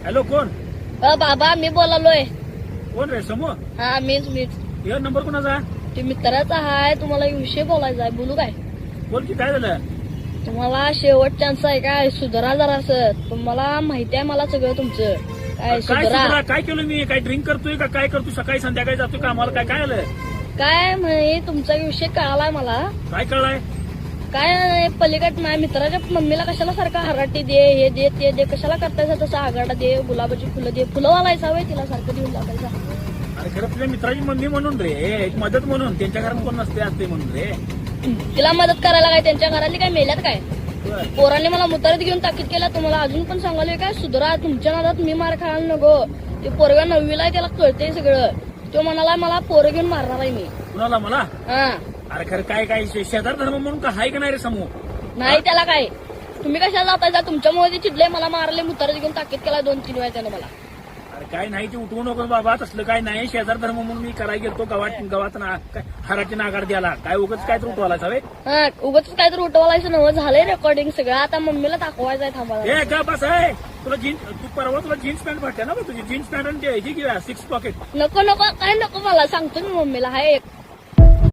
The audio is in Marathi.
हॅलो कोण बाबा मी बोलालोय. कोण रे समोर हा मीच हे नंबर कोणाचा ते मित्राचा हाय. तुम्हाला एक विषय बोलायचा आहे. बोलू काय? बोल की काय झालं तुम्हाला शेवट चान्स आहे काय? सुधारा जरासं. तुम्हाला माहिती आहे मला सगळं तुमचं. काय काय सुधारा. सुधरा? काय केलं मी काय ड्रिंक करतोय का काय करतोय सकाळी संध्याकाळी जातोय कामाला काय काय आलं काय म्हणे तुमचा विषय कळालाय मला. काय कळलाय काय पलीकड माझ्या मित्राच्या मम्मीला कशाला सारखं हराटी दे हे दे ते दे कशाला करतायसा तसं आगाडा दे गुलाबाची फुलं दे फुलं वालायचा वय तिला सारखं देऊन टाकायचा. अरे खरं तुझ्या मित्राची मम्मी म्हणून रे एक मदत म्हणून त्यांच्या घरात कोण नसते असते म्हणून रे तिला मदत करायला काय त्यांच्या घरातली काय मेल्यात काय? बर. पोरांनी मला मुतारीत घेऊन ताकीद केला. तुम्हाला अजून पण सांगालोय काय सुधरा तुमच्या नादात मी मार खायला नको. ते पोरगा 9वीला आहे त्याला कळतंय सगळं. तो म्हणाला मला पोरं घेऊन मारणार आहे मी. कुणाला मला हा अरे खरं काय काय शेजार धर्म म्हणून का हाय का नाही रे समूह नाही त्याला काय. तुम्ही कशाला जातायचा? तुमच्यामुळे ते चिडले मला मारले मुतारीत घेऊन ताकीद केला 2-3 वेळा त्यानं मला. अरे काय नाही ते उठवू नको बाबा तसलं काय नाही शेजार धर्म म्हणून मी करायला गेलतो गावात हराची नागार द्याला काय उगाच काय तर उठवायला हवे हा उगाच काय तर उठवायचं नवं झालंय रेकॉर्डिंग सगळं. आता मम्मीला दाखवायचं आहे थांबा. हे का बस आहे तुला जीन्स तू परवा तुला जीन्स पॅन्ट भेटते ना बा तुझी जीन्स पॅन्ट आणि ह्याची 6 पॉकेट नको नको काय नको मला सांगतो मी मम्मीला हाय एक